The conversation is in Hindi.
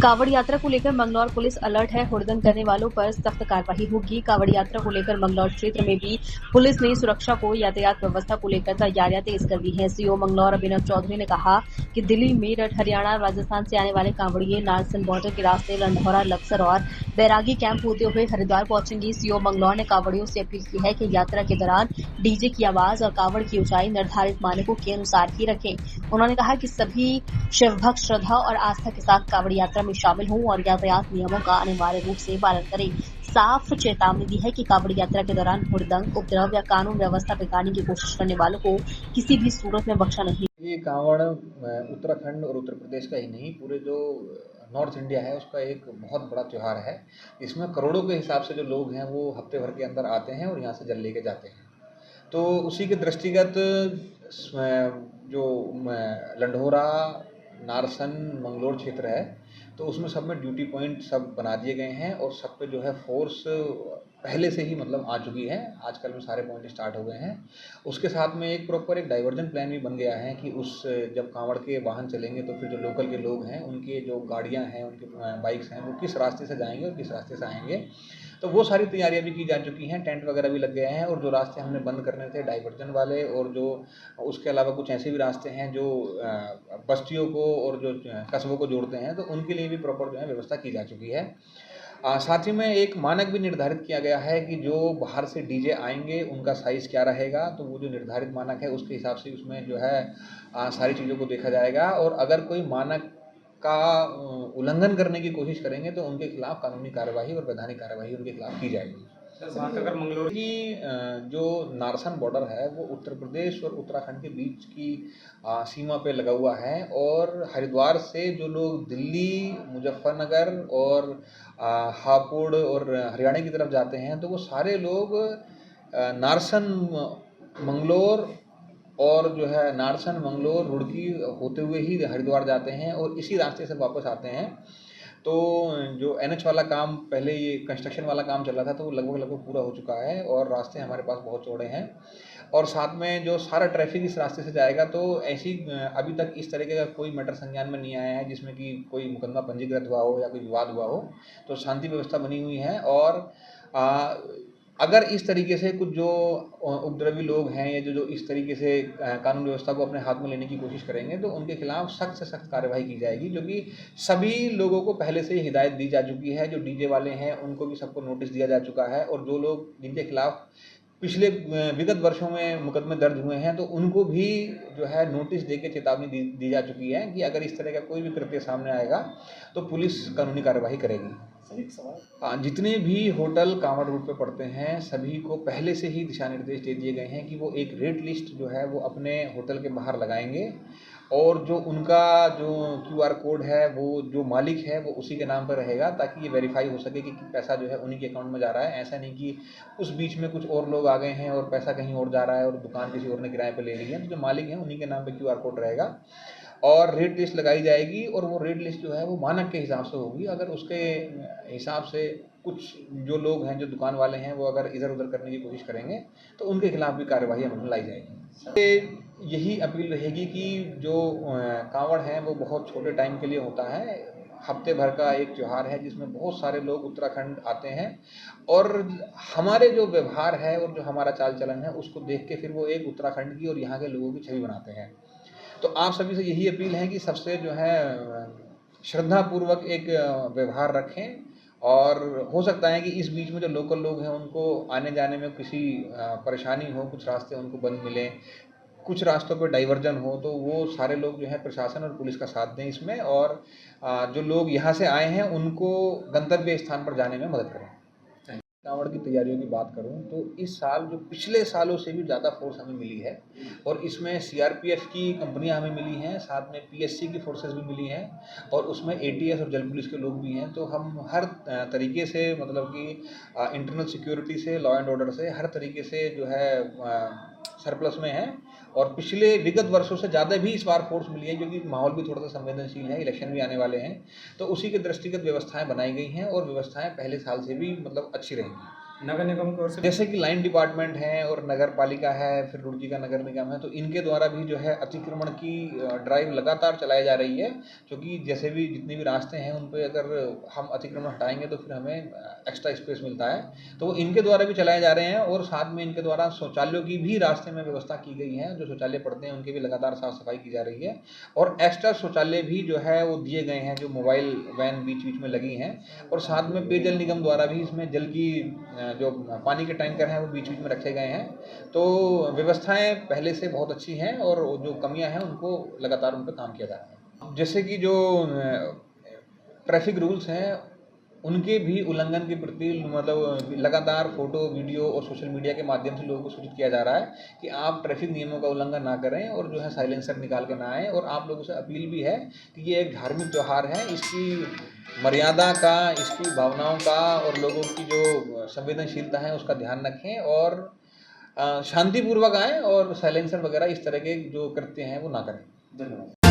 कांवड़ यात्रा को लेकर मंगलौर पुलिस अलर्ट है। हुड़दंग करने वालों पर सख्त कार्रवाई होगी। कांवड़ यात्रा को लेकर मंगलौर क्षेत्र में भी पुलिस ने सुरक्षा को यातायात व्यवस्था को लेकर तैयारियां तेज कर दी हैं। सीओ मंगलौर अभिनव चौधरी ने कहा कि दिल्ली, मेरठ, हरियाणा, राजस्थान से आने वाले कांवड़िये नारसन बॉर्डर के रास्ते लंढौरा, लक्सर और बैरागी कैंप होते हुए हरिद्वार पहुंचेंगे। सीओ मंगलौर ने कांवड़ियों से अपील की है कि यात्रा के दौरान डीजे की आवाज और कांवड़ की ऊंचाई निर्धारित मानकों के अनुसार ही रखें। उन्होंने कहा कि सभी शिव भक्त श्रद्धा और आस्था के साथ कांवड़ यात्रा में शामिल हों और यातायात नियमों का अनिवार्य रूप से पालन करें। साफ चेतावनी दी है कि कांवड़ यात्रा के दौरान हुड़दंग, उपद्रव या कानून व्यवस्था बिगाड़ने की कोशिश करने वालों को किसी भी सूरत में बख्शा नहीं। ये कांवड़ उत्तराखंड और उत्तर प्रदेश का ही नहीं, पूरे जो नॉर्थ इंडिया है उसका एक बहुत बड़ा त्यौहार है। इसमें करोड़ों के हिसाब से जो लोग हैं वो हफ्ते भर के अंदर आते हैं और यहाँ से जल लेके जाते हैं। तो उसी के दृष्टिगत जो लंढौरा, नारसन, मंगलोर क्षेत्र है, तो उसमें सब में ड्यूटी पॉइंट सब बना दिए गए हैं और सब पे जो है फोर्स पहले से ही मतलब आ चुकी है। आजकल में सारे पॉइंट स्टार्ट हो गए हैं। उसके साथ में एक प्रॉपर एक डाइवर्जन प्लान भी बन गया है कि उस जब कांवड़ के वाहन चलेंगे तो फिर जो लोकल के लोग हैं उनके जो गाड़ियां हैं, उनके बाइक्स हैं, वो किस रास्ते से जाएंगे और किस रास्ते से आएंगे। तो वो सारी तैयारियां भी की जा चुकी हैं, टेंट वगैरह भी लग गए हैं। और जो रास्ते हमने बंद करने थे डाइवर्जन वाले, और जो उसके अलावा कुछ ऐसे भी रास्ते हैं जो बस्तियों को और जो कस्बों को जोड़ते हैं, तो उनके लिए भी प्रॉपर जो है व्यवस्था की जा चुकी है। साथ ही में एक मानक भी निर्धारित किया गया है कि जो बाहर से डीजे आएंगे उनका साइज़ क्या रहेगा। तो वो जो निर्धारित मानक है उसके हिसाब से उसमें जो है सारी चीज़ों को देखा जाएगा। और अगर कोई मानक का उल्लंघन करने की कोशिश करेंगे तो उनके खिलाफ कानूनी कार्यवाही और वैधानिक कार्यवाही उनके खिलाफ की जाएगी। बात अगर मंगलौर की जो नारसन बॉर्डर है वो उत्तर प्रदेश और उत्तराखंड के बीच की सीमा पे लगा हुआ है। और हरिद्वार से जो लोग दिल्ली, मुजफ्फरनगर और हापुड़ और हरियाणा की तरफ जाते हैं, तो वो सारे लोग नारसन, मंगलोर और जो है नारसन, मंगलोर, रुड़की होते हुए ही हरिद्वार जाते हैं और इसी रास्ते से वापस आते हैं। तो जो एनएच वाला काम, पहले ये कंस्ट्रक्शन वाला काम चल रहा था, तो वो लगभग पूरा हो चुका है और रास्ते हमारे पास बहुत चौड़े हैं। और साथ में जो सारा ट्रैफिक इस रास्ते से जाएगा, तो ऐसी अभी तक इस तरीके का कोई मैटर संज्ञान में नहीं आया है जिसमें कि कोई मुकदमा पंजीकृत हुआ हो या कोई विवाद हुआ हो। तो शांति व्यवस्था बनी हुई है। और अगर इस तरीके से कुछ जो उपद्रवी लोग हैं या जो इस तरीके से कानून व्यवस्था को अपने हाथ में लेने की कोशिश करेंगे, तो उनके खिलाफ सख्त से सख्त कार्रवाई की जाएगी। जो कि सभी लोगों को पहले से ही हिदायत दी जा चुकी है। जो डीजे वाले हैं उनको भी सबको नोटिस दिया जा चुका है। और जो लोग जिनके खिलाफ पिछले विगत वर्षों में मुकदमे दर्ज हुए हैं, तो उनको भी जो है नोटिस देके चेतावनी दी जा चुकी है कि अगर इस तरह का कोई भी कृत्य सामने आएगा तो पुलिस कानूनी कार्यवाही करेगी। सर एक सवाल, जितने भी होटल कांवड़ रूट पे पड़ते हैं सभी को पहले से ही दिशा निर्देश दे दिए गए हैं कि वो एक रेट लिस्ट जो है वो अपने होटल के बाहर लगाएंगे। और जो उनका जो क्यूआर कोड है वो जो मालिक है वो उसी के नाम पर रहेगा, ताकि ये वेरीफाई हो सके कि पैसा जो है उन्हीं के अकाउंट में जा रहा है। ऐसा नहीं कि उस बीच में कुछ और लोग आ गए हैं और पैसा कहीं और जा रहा है और दुकान किसी और ने किराए पे ले ली है। तो जो मालिक है उन्हीं के नाम पे क्यूआर कोड रहेगा और रेट लिस्ट लगाई जाएगी। और वो रेट लिस्ट जो है वो मानक के हिसाब से होगी। अगर उसके हिसाब से कुछ जो लोग हैं, जो दुकान वाले हैं, वो अगर इधर उधर करने की कोशिश करेंगे तो उनके खिलाफ भी कार्यवाही अमल में लाई जाएगी। यही अपील रहेगी कि जो कांवड़ है वो बहुत छोटे टाइम के लिए होता है। हफ्ते भर का एक त्यौहार है जिसमें बहुत सारे लोग उत्तराखंड आते हैं। और हमारे जो व्यवहार है और जो हमारा चाल चलन है उसको देख के फिर वो एक उत्तराखंड की और यहाँ के लोगों की छवि बनाते हैं। तो आप सभी से यही अपील है कि सबसे जो है श्रद्धापूर्वक एक व्यवहार रखें। और हो सकता है कि इस बीच में जो लोकल लोग हैं उनको आने जाने में किसी परेशानी हो, कुछ रास्ते उनको बंद मिलें, कुछ रास्तों पर डाइवर्जन हो, तो वो सारे लोग जो है प्रशासन और पुलिस का साथ दें इसमें। और जो लोग यहाँ से आए हैं उनको गंतव्य स्थान पर जाने में मदद करें। कांवड़ की तैयारियों की बात करूं तो इस साल जो पिछले सालों से भी ज़्यादा फोर्स हमें मिली है। और इसमें सीआरपीएफ की कंपनियां हमें मिली हैं, साथ में पीएससी की फोर्सेस भी मिली हैं और उसमें एटीएस और जल पुलिस के लोग भी हैं। तो हम हर तरीके से, मतलब कि इंटरनल सिक्योरिटी से, लॉ एंड ऑर्डर से, हर तरीके से जो है सरप्लस में है। और पिछले विगत वर्षों से ज़्यादा भी इस बार फोर्स मिली है, क्योंकि माहौल भी थोड़ा सा संवेदनशील है, इलेक्शन भी आने वाले हैं। तो उसी के दृष्टिगत व्यवस्थाएं बनाई गई हैं और व्यवस्थाएं पहले साल से भी मतलब अच्छी रहेंगी। नगर निगम की ओर से जैसे कि लाइन डिपार्टमेंट है और नगर पालिका है, फिर रुड़की का नगर निगम है, तो इनके द्वारा भी जो है अतिक्रमण की ड्राइव लगातार चलाई जा रही है, क्योंकि जैसे भी जितने भी रास्ते हैं उन पे अगर हम अतिक्रमण हटाएंगे तो फिर हमें एक्स्ट्रा स्पेस मिलता है, तो वो इनके द्वारा भी चलाए जा रहे हैं। और साथ में इनके द्वारा शौचालयों की भी रास्ते में व्यवस्था की गई है, जो शौचालय पड़ते हैं उनकी भी लगातार साफ सफाई की जा रही है। और एक्स्ट्रा शौचालय भी जो है वो दिए गए हैं, जो मोबाइल वैन बीच बीच में लगी हैं। और साथ में पेयजल निगम द्वारा भी इसमें जल की जो पानी के टैंकर हैं वो बीच बीच में रखे गए हैं। तो व्यवस्थाएं पहले से बहुत अच्छी हैं और जो कमियां हैं उनको लगातार उन पर काम किया जा रहा है। जैसे कि जो ट्रैफिक रूल्स हैं उनके भी उल्लंघन के प्रति मतलब लगातार फोटो, वीडियो और सोशल मीडिया के माध्यम से लोगों को सूचित किया जा रहा है कि आप ट्रैफिक नियमों का उल्लंघन ना करें और जो है साइलेंसर निकाल के ना आएँ। और आप लोगों से अपील भी है कि ये एक धार्मिक त्यौहार है, इसकी मर्यादा का, इसकी भावनाओं का और लोगों की जो संवेदनशीलता है उसका ध्यान रखें और शांतिपूर्वक आएँ और साइलेंसर वगैरह इस तरह के जो कृत्य हैं वो ना करें। धन्यवाद।